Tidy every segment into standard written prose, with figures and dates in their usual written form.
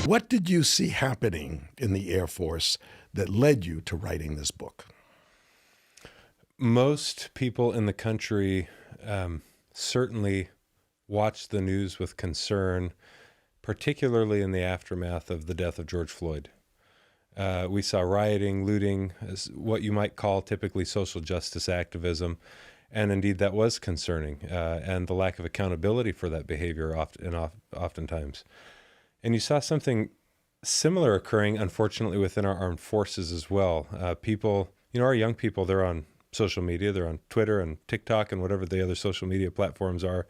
What did you see happening in the Air Force that led you to writing this book? Most people in the country certainly watched the news with concern, particularly in the aftermath of the death of George Floyd. We saw rioting, looting, what you might call typically social justice activism, and indeed that was concerning, and the lack of accountability for that behavior oftentimes. And you saw something similar occurring, unfortunately, within our armed forces as well. People, our young people, they're on social media, they're on Twitter and TikTok and whatever the other social media platforms are,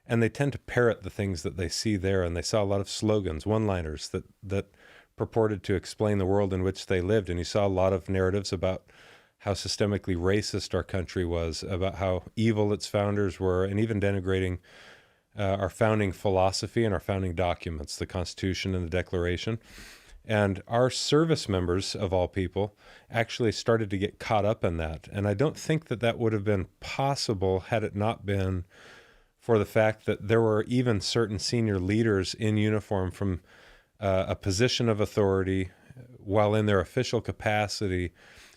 and they tend to parrot the things that they see there, and they saw a lot of slogans, one-liners that purported to explain the world in which they lived, and you saw a lot of narratives about how systemically racist our country was, about how evil its founders were, and even denigrating our founding philosophy and our founding documents, the Constitution and the Declaration. And our service members, of all people, actually started to get caught up in that. And I don't think that would have been possible had it not been for the fact that there were even certain senior leaders in uniform from a position of authority, while in their official capacity,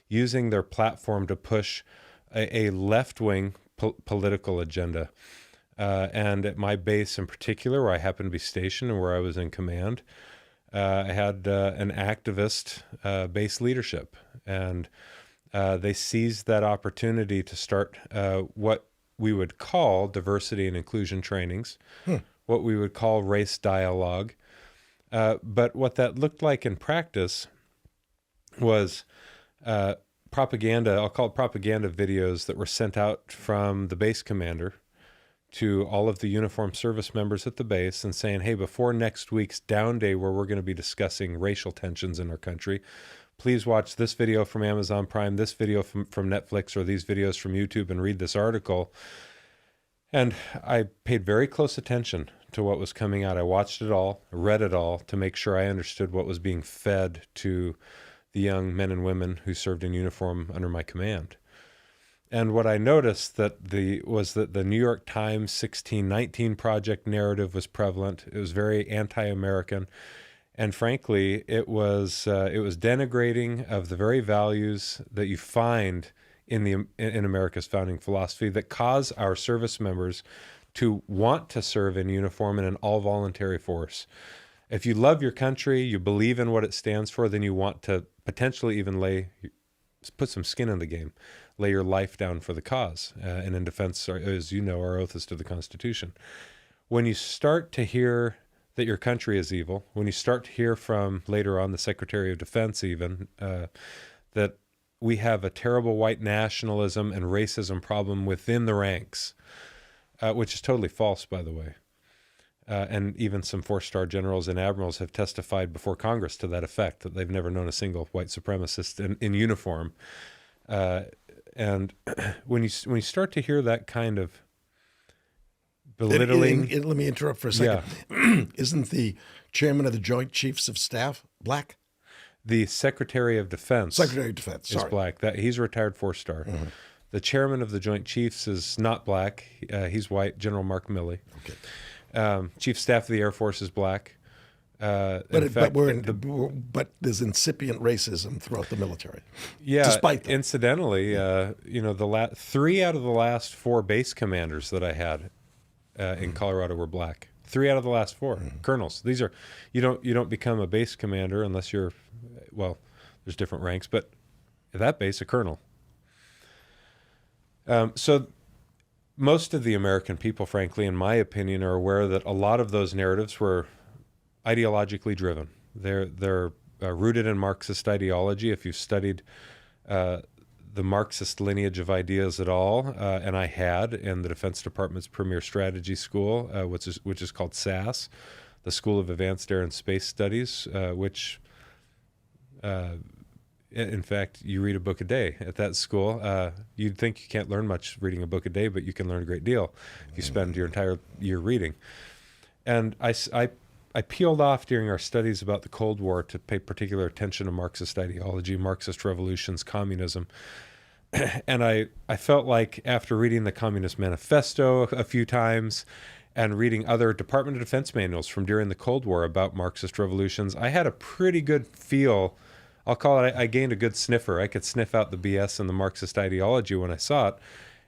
using their platform to push a left-wing political agenda. And at my base in particular, where I happened to be stationed and where I was in command, I had an activist base leadership. And they seized that opportunity to start what we would call diversity and inclusion trainings, what we would call race dialogue. But what that looked like in practice was propaganda, I'll call it propaganda videos that were sent out from the base commander to all of the uniformed service members at the base and saying, hey, before next week's down day where we're going to be discussing racial tensions in our country, please watch this video from Amazon Prime, this video from Netflix, or these videos from YouTube, and read this article. And I paid very close attention to what was coming out. I watched it all, read it all, to make sure I understood what was being fed to the young men and women who served in uniform under my command. And what I noticed was that the New York Times 1619 Project narrative was prevalent. It was very anti-American, and frankly, it was denigrating of the very values that you find in America's founding philosophy that cause our service members to want to serve in uniform in an all-voluntary force. If you love your country, you believe in what it stands for, then you want to potentially even put some skin in the game, lay your life down for the cause. And in defense, as you know, our oath is to the Constitution. When you start to hear that your country is evil, when you start to hear from, later on, the Secretary of Defense even, that we have a terrible white nationalism and racism problem within the ranks, which is totally false, by the way. And even some four-star generals and admirals have testified before Congress to that effect, that they've never known a single white supremacist in uniform. And when you start to hear that kind of belittling... Let me interrupt for a second. Yeah. Isn't the chairman of the Joint Chiefs of Staff black? The Secretary of Defense. Is black. He's a retired four-star. Mm-hmm. The chairman of the Joint Chiefs is not black. He's white, General Mark Milley. Okay. Chief of Staff of the Air Force is black. But there's incipient racism throughout the military. Yeah, despite that. Incidentally, 3 out of the last 4 base commanders that I had in Colorado were black. 3 out of the last 4 colonels. These are you don't become a base commander unless you're, well, there's different ranks, but at that base, a colonel. So most of the American people, frankly, in my opinion, are aware that a lot of those narratives were ideologically driven. They're rooted in Marxist ideology. If you've studied the Marxist lineage of ideas at all, and I had in the Defense Department's premier strategy school, which is called SAS, the School of Advanced Air and Space Studies, which in fact, you read a book a day at that school. You'd think you can't learn much reading a book a day, but you can learn a great deal if you spend your entire year reading. And I peeled off during our studies about the Cold War to pay particular attention to Marxist ideology, Marxist revolutions, communism. And I felt like after reading the Communist Manifesto a few times, and reading other Department of Defense manuals from during the Cold War about Marxist revolutions, I had a pretty good feel. I'll call it, I gained a good sniffer. I could sniff out the BS and the Marxist ideology when I saw it.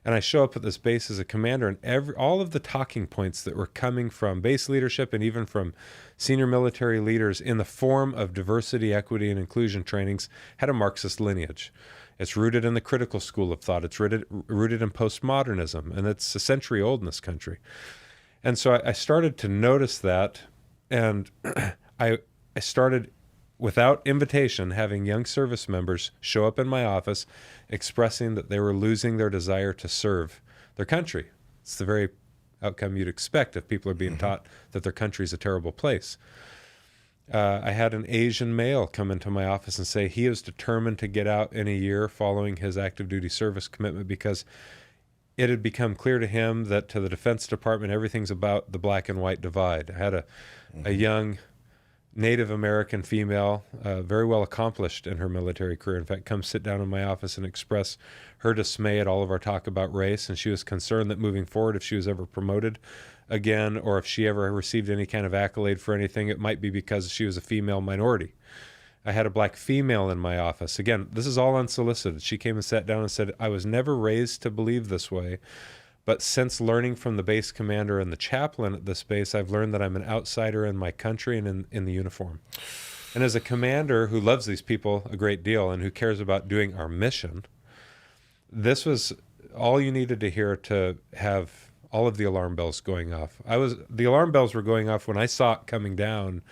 And I show up at this base as a commander, and all of the talking points that were coming from base leadership and even from senior military leaders in the form of diversity, equity, and inclusion trainings had a Marxist lineage. It's rooted in the critical school of thought. It's rooted in postmodernism, and it's a century old in this country. And so I started to notice that, and I started, without invitation, having young service members show up in my office expressing that they were losing their desire to serve their country. It's the very outcome you'd expect if people are being taught that their country is a terrible place. I had an Asian male come into my office and say he was determined to get out in a year following his active duty service commitment because it had become clear to him that to the Defense Department, everything's about the black and white divide. I had a young Native American female, very well accomplished in her military career, in fact, come sit down in my office and express her dismay at all of our talk about race. And she was concerned that moving forward, if she was ever promoted again, or if she ever received any kind of accolade for anything, it might be because she was a female minority. I had a black female in my office. Again, this is all unsolicited. She came and sat down and said, I was never raised to believe this way, but since learning from the base commander and the chaplain at this base, I've learned that I'm an outsider in my country and in the uniform. And as a commander who loves these people a great deal and who cares about doing our mission, this was all you needed to hear to have all of the alarm bells going off. The alarm bells were going off when I saw it coming down,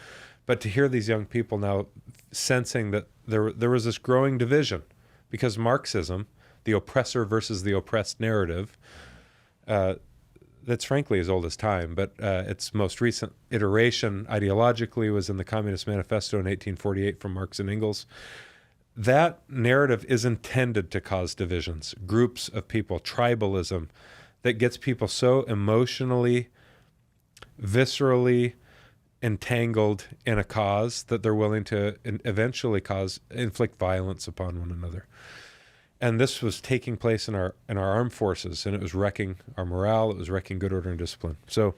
but to hear these young people now sensing that there was this growing division because Marxism, the oppressor versus the oppressed narrative, that's frankly as old as time, but its most recent iteration ideologically was in the Communist Manifesto in 1848 from Marx and Engels. That narrative is intended to cause divisions, groups of people, tribalism, that gets people so emotionally, viscerally entangled in a cause that they're willing to eventually inflict violence upon one another. And this was taking place in our armed forces, and it was wrecking our morale. It was wrecking good order and discipline. So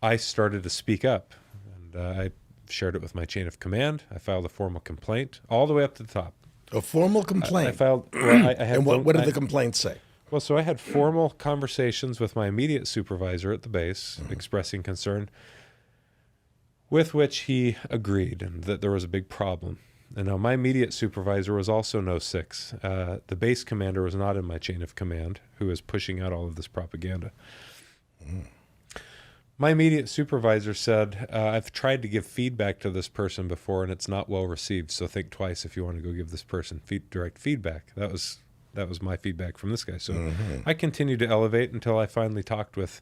I started to speak up, and I shared it with my chain of command. I filed a formal complaint all the way up to the top. A formal complaint? I filed. Well, I had and what did the complaint say? Well, so I had formal conversations with my immediate supervisor at the base, expressing concern, with which he agreed, and that there was a big problem. And now my immediate supervisor was also No. 6. The base commander was not in my chain of command, who was pushing out all of this propaganda. My immediate supervisor said, I've tried to give feedback to this person before, and it's not well received, so think twice if you want to go give this person direct feedback. That was my feedback from this guy. So I continued to elevate until I finally talked with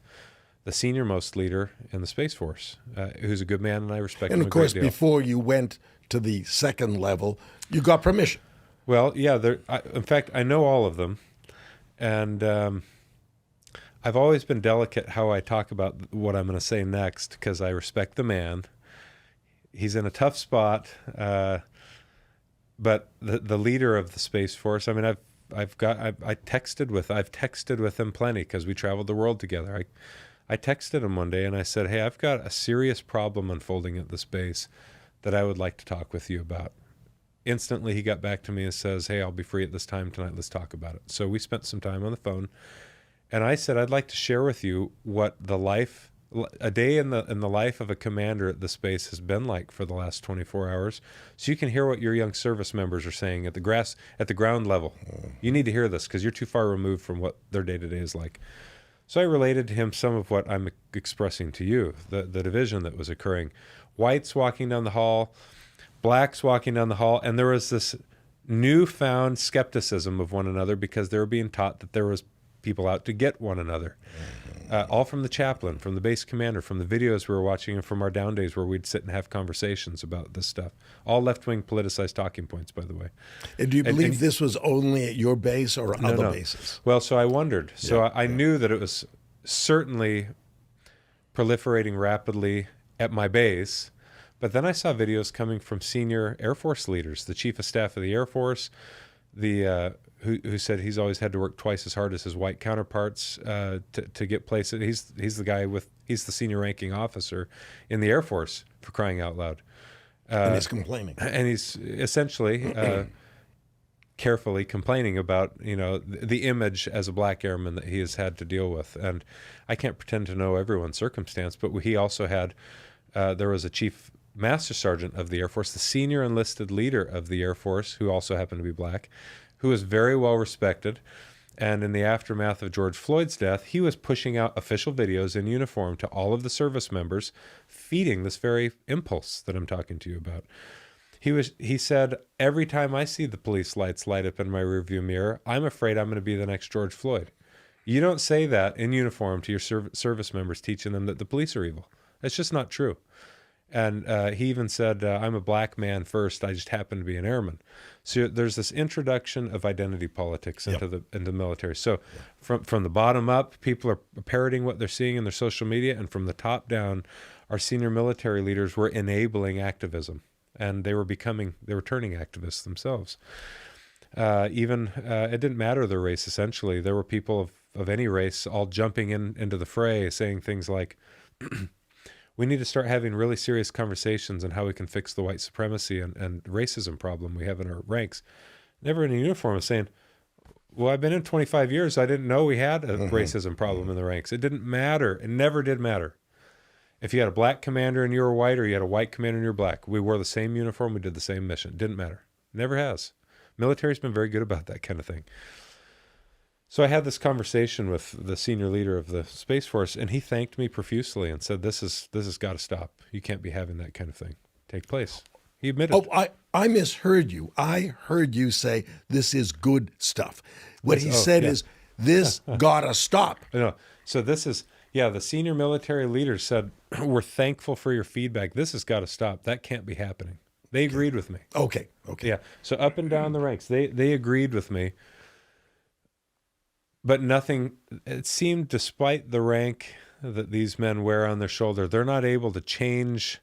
the senior-most leader in the Space Force, who's a good man, and I respect him a great deal. And of course, before you went to the second level, you got permission. Well, yeah. In fact, I know all of them, and I've always been delicate how I talk about what I'm going to say next because I respect the man. He's in a tough spot, but the leader of the Space Force. I mean, I've texted with him plenty because we traveled the world together. I texted him one day and I said, hey, I've got a serious problem unfolding at this base that I would like to talk with you about. Instantly, he got back to me and says, hey, I'll be free at this time tonight. Let's talk about it. So we spent some time on the phone. And I said, I'd like to share with you what a day in the life of a commander at this base has been like for the last 24 hours. So you can hear what your young service members are saying at the ground level. You need to hear this because you're too far removed from what their day-to-day is like. So I related to him some of what I'm expressing to you, the division that was occurring. Whites walking down the hall, blacks walking down the hall, and there was this newfound skepticism of one another because they were being taught that there was people out to get one another. All from the chaplain, from the base commander, from the videos we were watching, and from our down days where we'd sit and have conversations about this stuff. All left-wing politicized talking points, by the way. And do you believe this was only at your base or other bases? Well, so I wondered. So I knew that it was certainly proliferating rapidly at my base, but then I saw videos coming from senior Air Force leaders, the Chief of Staff of the Air Force, the who said he's always had to work twice as hard as his white counterparts to get places. He's the senior ranking officer in the Air Force, for crying out loud. And he's complaining. And he's essentially carefully complaining about, the image as a black airman that he has had to deal with. And I can't pretend to know everyone's circumstance, but he also had, there was a chief master sergeant of the Air Force, the senior enlisted leader of the Air Force, who also happened to be black, who was very well respected. And in the aftermath of George Floyd's death, he was pushing out official videos in uniform to all of the service members, feeding this very impulse that I'm talking to you about. He said, every time I see the police lights light up in my rearview mirror, I'm afraid I'm going to be the next George Floyd. You don't say that in uniform to your service members, teaching them that the police are evil. That's just not true. And he even said, I'm a black man first. I just happen to be an airman. So there's this introduction of identity politics into the military. So from the bottom up, people are parroting what they're seeing in their social media. And from the top down, our senior military leaders were enabling activism. And they were turning activists themselves. It didn't matter their race, essentially. There were people of any race all jumping into the fray, saying things like, we need to start having really serious conversations on how we can fix the white supremacy and racism problem we have in our ranks. Never in a uniform is saying, well, I've been in 25 years. I didn't know we had a racism problem in the ranks. It didn't matter. It never did matter. If you had a black commander and you were white, or you had a white commander and you're black, we wore the same uniform. We did the same mission. It didn't matter. Never has. Military's been very good about that kind of thing. So I had this conversation with the senior leader of the Space Force, and he thanked me profusely and said, this has got to stop. You can't be having that kind of thing take place. He admitted. Oh, I misheard you. I heard you say this is good stuff. What he said is, this gotta stop. No. So this is, the senior military leaders said, we're thankful for your feedback. This has got to stop. That can't be happening. They agreed with me. Okay. Yeah. So up and down the ranks, they agreed with me. But nothing, it seemed, despite the rank that these men wear on their shoulder, they're not able to change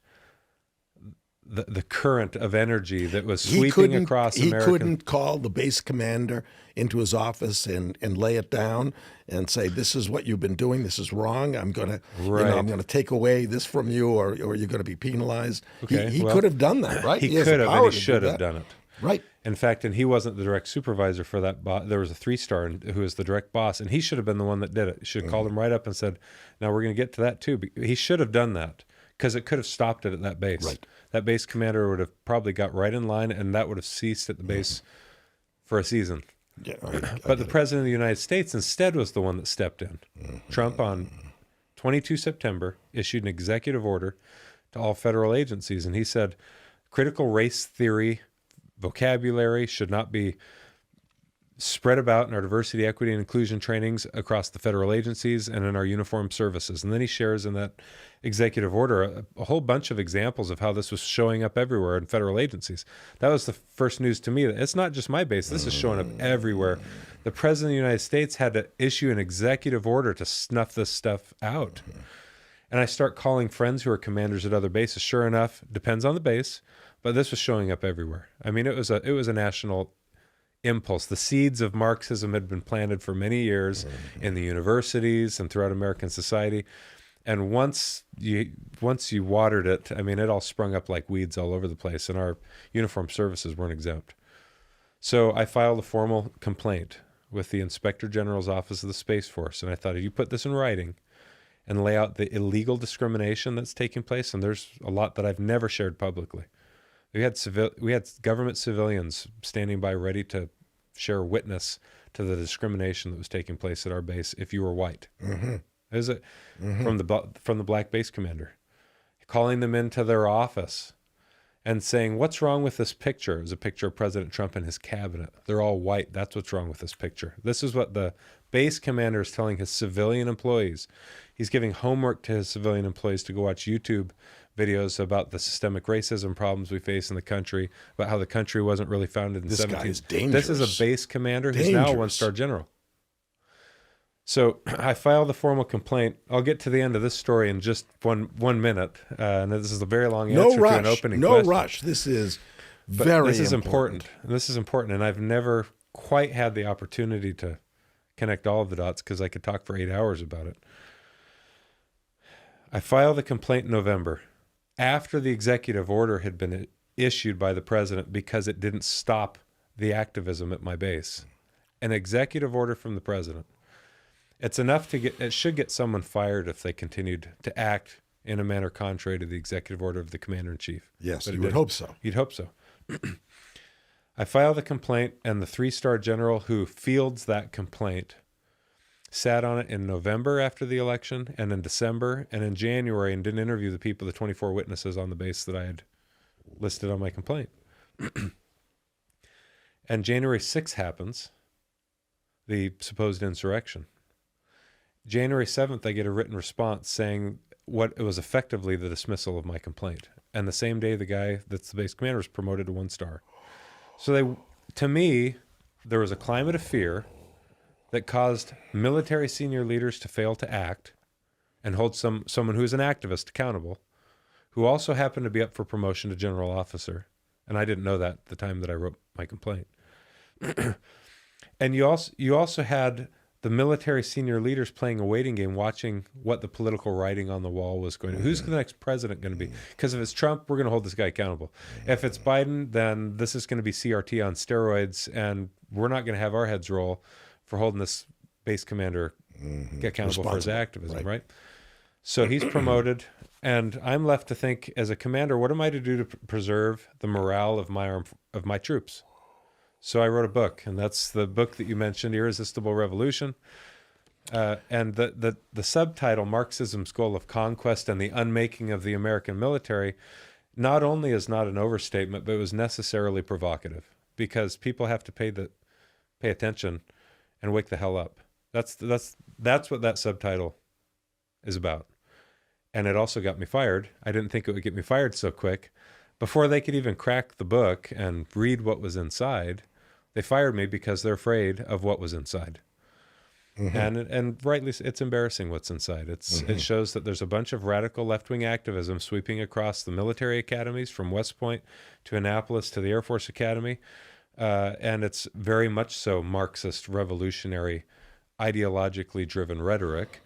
the current of energy that was sweeping across America. He couldn't call the base commander into his office and lay it down and say, this is what you've been doing. This is wrong. I'm going to take away this from you, or you're going to be penalized. Okay, he could have done that, right? He could have, and he should have done it. Right. In fact, and he wasn't the direct supervisor for that. There was a 3-star who was the direct boss, and he should have been the one that did it. He should have called him right up and said, now we're going to get to that too. He should have done that, because it could have stopped it at that base. Right. That base commander would have probably got right in line, and that would have ceased at the base for a season. Yeah, but the President of the United States instead was the one that stepped in. Trump, on 22 September, issued an executive order to all federal agencies, and he said, critical race theory vocabulary should not be spread about in our diversity, equity, and inclusion trainings across the federal agencies and in our uniformed services. And then he shares in that executive order a whole bunch of examples of how this was showing up everywhere in federal agencies. That was the first news to me. It's not just my base. This is showing up everywhere. The President of the United States had to issue an executive order to snuff this stuff out. And I start calling friends who are commanders at other bases. Sure enough, depends on the base, but this was showing up everywhere. I mean, it was a national impulse. The seeds of Marxism had been planted for many years in the universities and throughout American society. And once you watered it, I mean, it all sprung up like weeds all over the place, and our uniformed services weren't exempt. So I filed a formal complaint with the Inspector General's Office of the Space Force, and I thought, if you put this in writing and lay out the illegal discrimination that's taking place, and there's a lot that I've never shared publicly. We had government civilians standing by ready to share witness to the discrimination that was taking place at our base if you were white. Is it from the black base commander, calling them into their office and saying, what's wrong with this picture? It was a picture of President Trump and his cabinet. They're all white. That's what's wrong with this picture. This is what the base commander is telling his civilian employees. He's giving homework to his civilian employees to go watch YouTube videos about the systemic racism problems we face in the country, about how the country wasn't really founded in the 17th. This guy is dangerous. This is a base commander who's now a 1-star general. So I filed a formal complaint. I'll get to the end of this story in just one minute. And this is a very long answer to an opening question. No rush. This is very important. This is important. And I've never quite had the opportunity to connect all of the dots because I could talk for 8 hours about it. I filed a complaint in November after the executive order had been issued by the president because it didn't stop the activism at my base. An executive order from the president. It's enough to it should get someone fired if they continued to act in a manner contrary to the executive order of the commander-in-chief. Yes, you would hope so. You'd hope so. I filed a complaint, and the 3-star general who fields that complaint sat on it in November after the election, and in December, and in January, and didn't interview the people, the 24 witnesses on the base that I had listed on my complaint. And January 6th happens, the supposed insurrection. January 7th, I get a written response saying what it was effectively the dismissal of my complaint. And the same day, the guy that's the base commander was promoted to 1 star. So to me, there was a climate of fear that caused military senior leaders to fail to act and hold someone who's an activist accountable, who also happened to be up for promotion to general officer. And I didn't know that at the time that I wrote my complaint. And you also had the military senior leaders playing a waiting game, watching what the political writing on the wall was going to. Who's the next president going to be? Because if it's Trump, we're going to hold this guy accountable. If it's Biden, then this is going to be CRT on steroids, and we're not going to have our heads roll for holding this base commander accountable for his activism, right? So he's promoted, and I'm left to think, as a commander, what am I to do to preserve the morale of my troops? So I wrote a book, and that's the book that you mentioned, Irresistible Revolution. And the subtitle, Marxism's Goal of Conquest and the Unmaking of the American Military, not only is not an overstatement, but it was necessarily provocative, because people have to pay attention and wake the hell up. That's what that subtitle is about. And it also got me fired. I didn't think it would get me fired so quick. Before they could even crack the book and read what was inside, they fired me because they're afraid of what was inside. And rightly, it's embarrassing what's inside. It shows that there's a bunch of radical left-wing activism sweeping across the military academies from West Point to Annapolis to the Air Force Academy. And it's very much so Marxist, revolutionary, ideologically driven rhetoric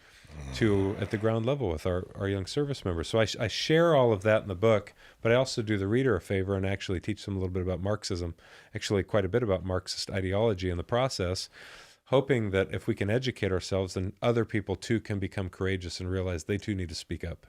at the ground level with our young service members. So I share all of that in the book, but I also do the reader a favor and actually teach them a little bit about Marxism, actually quite a bit about Marxist ideology in the process, hoping that if we can educate ourselves, then other people too can become courageous and realize they too need to speak up.